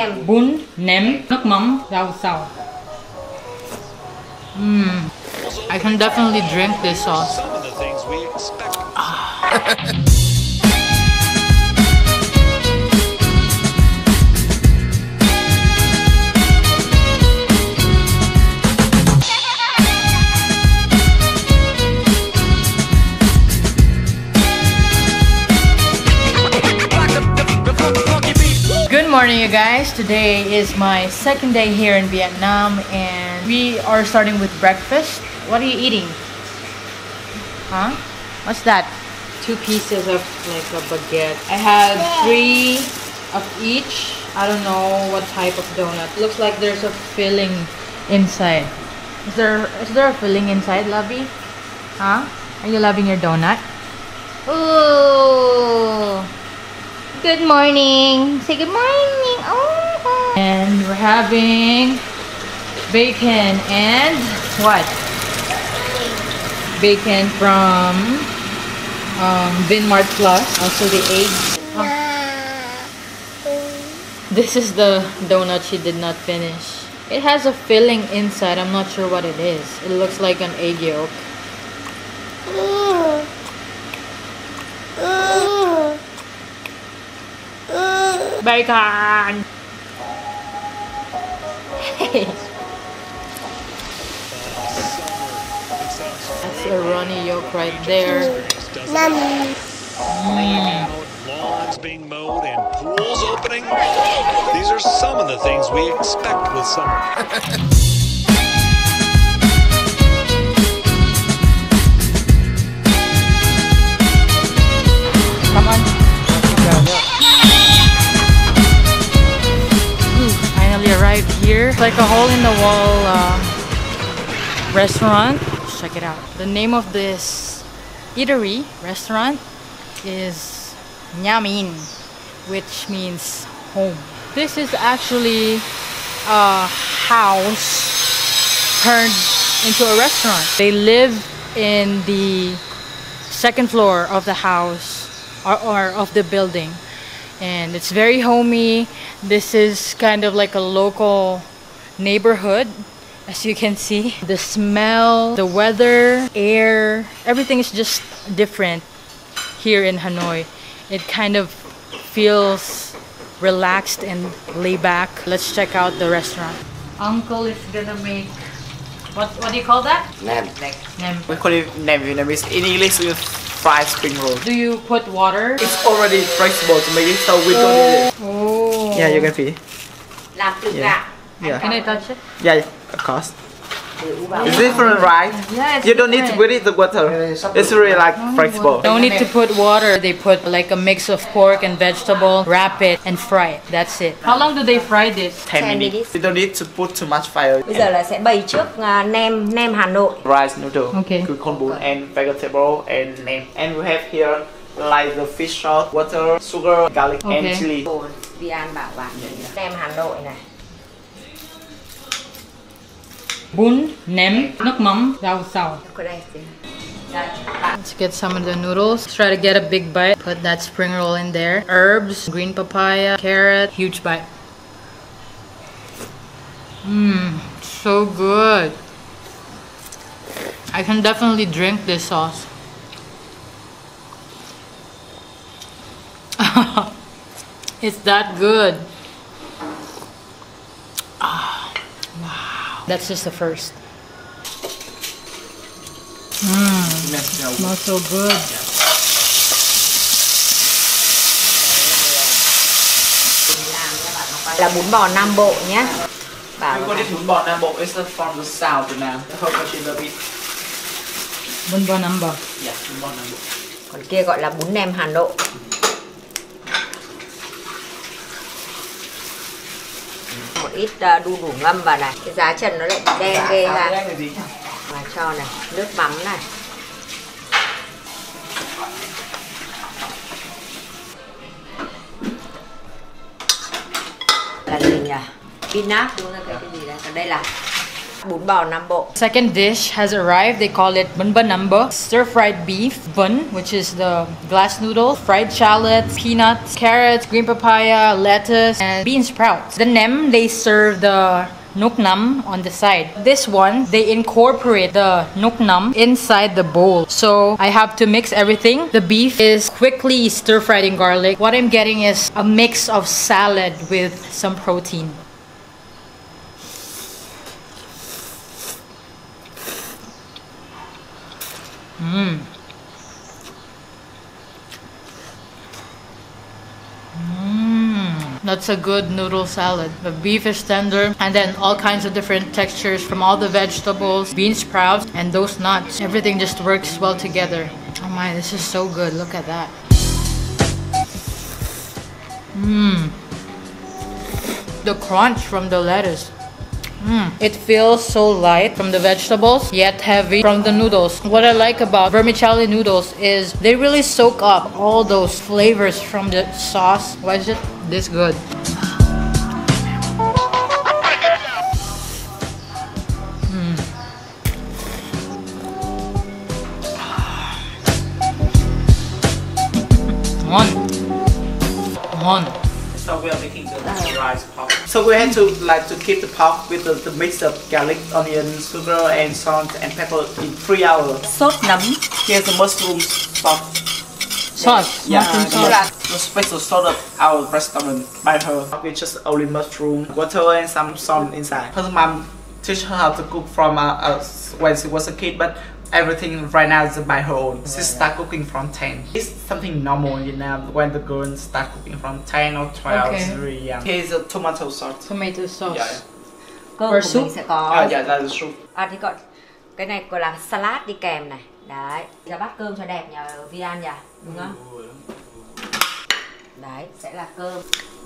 nem, bún, nem, nước mắm, rau xào. I can definitely drink this sauce. Some of the things we expect. Good morning, you guys. Today is my second day here in Vietnam and we are starting with breakfast. What are you eating? Huh? What's that? 2 pieces of like a baguette. I had 3 of each. I don't know what type of donut. Looks like there's a filling inside. Is there a filling inside, Lovey? Huh? Are you loving your donut? Ooh. Good morning. Say good morning. Oh. And we're having bacon and what? Bacon from Vinmart Plus. Also the eggs. This is the donut she did not finish. It has a filling inside. I'm not sure what it is. It looks like an egg yolk. Bacon! That's a runny yolk right there. Lawns being mowed and pools opening. These are some of the things we expect with summer. Come on. Finally arrived here. It's like a hole in the wall restaurant. Let's check it out. The name of this eatery restaurant is Nyamin, which means home. This is actually a house turned into a restaurant. They live in the 2nd floor of the house or of the building, and it's very homey. This is kind of like a local neighborhood, as you can see. The smell, the weather, air, everything is just different here in Hanoi. It kind of feels relaxed and laid back. Let's check out the restaurant. Uncle is gonna make what do you call that? Nem. Nem. We call it nem Vietnamese. In English, we fried spring roll. Do you put water? It's already flexible to make it, so we don't need it. Oh. Yeah, you can see. làm từ Yeah. gạo. Yeah. Can I touch it? Yeah, of course. It's different, right? Yeah, it's you don't need to different. put it the water. It's really like flexible. No need to put water. They put like a mix of pork and vegetable, wrap it and fry it. That's it. How long do they fry this? 10 minutes. You don't need to put too much fire. Bây giờ là sẽ bày trước nem Hà Nội. Rice noodle. Okay. Good con bún and vegetable and nem. And we have here like the fish sauce, water, sugar, garlic Okay. and chili. Vì An bảo bạn nem Hà Nội này. Bún, nem, nước mắm, rau xào. Có đây gì? Let's get some of the noodles. Try to get a big bite. Put that spring roll in there. Herbs, green papaya, carrot, huge bite. So good. I can definitely drink this sauce. It's that good. Wow. That's just the first. Smells so good. Là bún bò Nam Bộ nhé. Bảo We call it bún bò Nam Bộ. It's from the south Vietnam. I hope you love it. Bún bò Nam Bộ. Yeah, bún bò Nam Bộ. còn kia gọi là bún nem Hà Nội. Một ít đu đủ ngâm vào này. Cái giá trần nó lại bị đen ghê ra. Và cho này, nước mắm này. Là gì nhỉ? Peanut đúng không? Cái gì đây? Còn đây là bún bò Nam Bộ. Second dish has arrived. They call it bun bun number. Stir-fried beef bun, which is the glass noodle, fried shallots, peanuts, carrots, green papaya, lettuce, and bean sprouts. The nem, they serve the Nuoc Mam on the side. This one, they incorporate the Nuoc Mam inside the bowl. So I have to mix everything. The beef is quickly stir-fried in garlic. What I'm getting is a mix of salad with some protein. That's a good noodle salad. The beef is tender, and then all kinds of different textures from all the vegetables, bean sprouts, and those nuts. Everything just works well together. Oh my, this is so good. Look at that. The crunch from the lettuce. It feels so light from the vegetables, yet heavy from the noodles. What I like about vermicelli noodles is they really soak up all those flavors from the sauce. Why is it this good? On. So we are making the rice pork. So we have to keep the pork with the mix of garlic, onion, sugar, and salt and pepper in 3 hours. Sốt nấm. Here's the mushroom sauce. Sauce. Yeah, Mushroom the sauce. special sauce of our restaurant by her. We just only mushroom, water, and some salt inside. Her mom teach her how to cook from when she was a kid, but everything right now is by her own. She start cooking from 10. It's something normal in Vietnam when the girls start cooking from 10 or 12. Okay. It's really young. Here's a tomato sauce. Tomato sauce. Yeah. Cơm Or của soup. mình sẽ có. Yeah, that's the soup. Thì còn cái này gọi là salad đi kèm này. Đấy, ra bát cơm cho đẹp nhà Vian nhỉ, đúng không? Đấy, sẽ là cơm.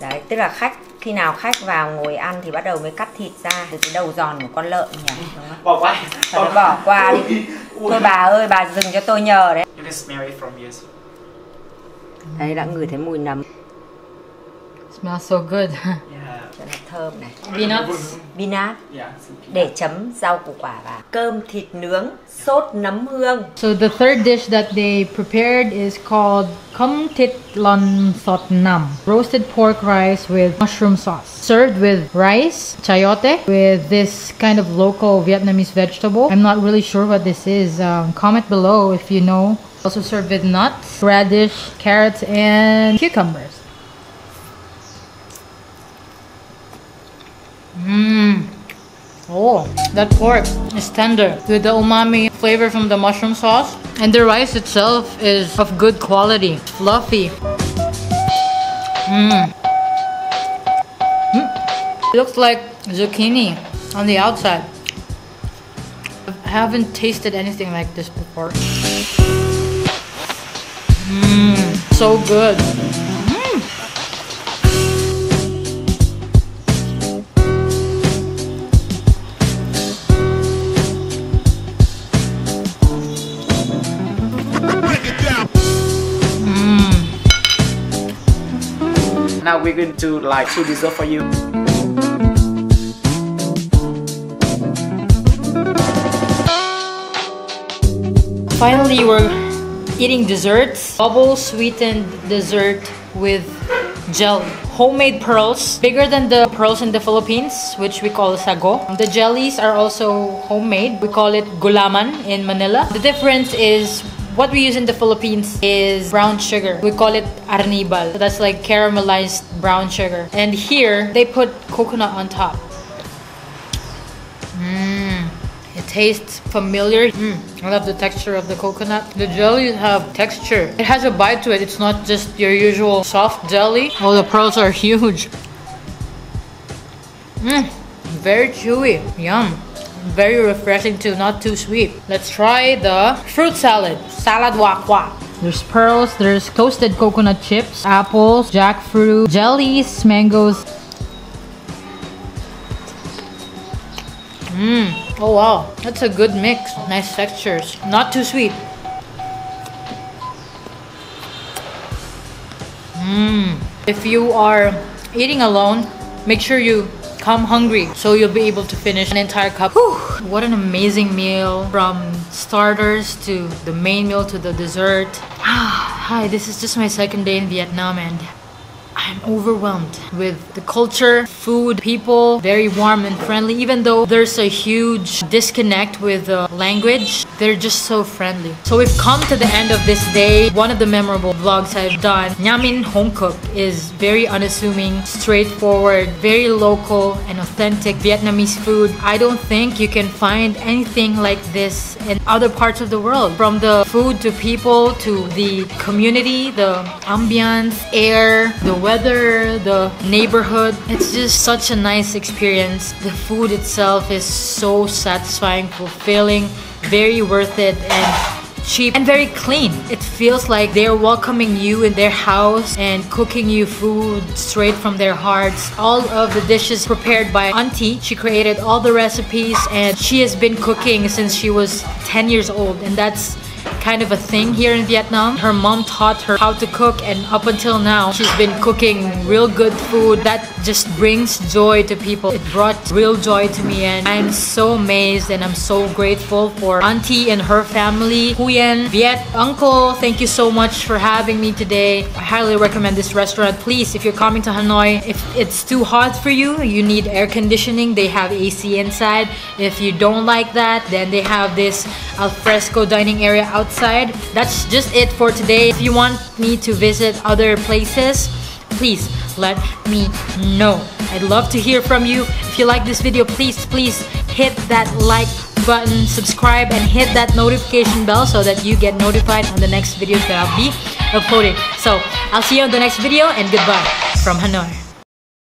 Đấy, tức là khách khi nào khách vào ngồi ăn thì bắt đầu mới cắt thịt ra từ cái đầu giòn của con lợn nhỉ, đúng không? Bỏ qua. Thôi bỏ qua đi. Thôi bà ơi, bà dừng cho tôi nhờ đấy. You can smell it from here. Đấy, đã ngửi thấy mùi nấm. Smells so good. Yeah. Rất là thơm này. Peanuts. Peanut Yeah. để chấm rau củ quả vào. Cơm thịt nướng, sốt nấm hương. So the third dish that they prepared is called Untitled Chapter, roasted pork rice with mushroom sauce, served with rice, chayote, with this kind of local Vietnamese vegetable. I'm not really sure what this is. Comment below if you know. Also served with nuts, radish, carrots, and cucumbers. Oh, that pork is tender with the umami flavor from the mushroom sauce, and the rice itself is of good quality, fluffy. It looks like zucchini on the outside. I haven't tasted anything like this before. So good. Now we're going to like 2 desserts for you. Finally, we're eating desserts. Bubble sweetened dessert with jelly. Homemade pearls, bigger than the pearls in the Philippines, which we call sago. The jellies are also homemade. We call it gulaman in Manila. The difference is what we use in the Philippines is brown sugar. We call it arnibal. So that's like caramelized brown sugar. And here, they put coconut on top. It tastes familiar. I love the texture of the coconut. The jellies have texture. It has a bite to it. It's not just your usual soft jelly. Oh, the pearls are huge. Very chewy. Yum. Very refreshing too, not too sweet. Let's try the fruit salad. Salad wak wak. There's pearls, there's toasted coconut chips, apples, jackfruit, jellies, mangoes. Oh wow, that's a good mix. Nice textures. Not too sweet. If you are eating alone, make sure you come hungry, so you'll be able to finish an entire cup. Whew, what an amazing meal, from starters to the main meal to the dessert. Hi, this is just my second day in Vietnam and I'm overwhelmed with the culture, food, people, very warm and friendly. Even though there's a huge disconnect with the language, they're just so friendly. So we've come to the end of this day. One of the memorable vlogs I've done. Nyamin Homecooked is very unassuming, straightforward, very local and authentic Vietnamese food. I don't think you can find anything like this in other parts of the world. From the food to people to the community, the ambiance, air, the weather, the neighborhood. It's just such a nice experience. The food itself is so satisfying, fulfilling, very worth it, and cheap and very clean. It feels like they're welcoming you in their house and cooking you food straight from their hearts. All of the dishes prepared by Auntie. She created all the recipes and she has been cooking since she was 10 years old, and that's kind of a thing here in Vietnam. Her mom taught her how to cook, and up until now she's been cooking real good food that just brings joy to people. It brought real joy to me, and I'm so amazed and I'm so grateful for Auntie and her family. Huyen, Viet, Uncle, thank you so much for having me today. I highly recommend this restaurant. Please, if you're coming to Hanoi, if it's too hot for you, you need air conditioning, they have AC inside. If you don't like that, then they have this alfresco dining area outside. That's just it for today. If you want me to visit other places, please let me know. I'd love to hear from you. If you like this video, please hit that like button, subscribe, and hit that notification bell so that you get notified on the next videos that I'll be uploading. So I'll see you on the next video, and goodbye from Hanoi.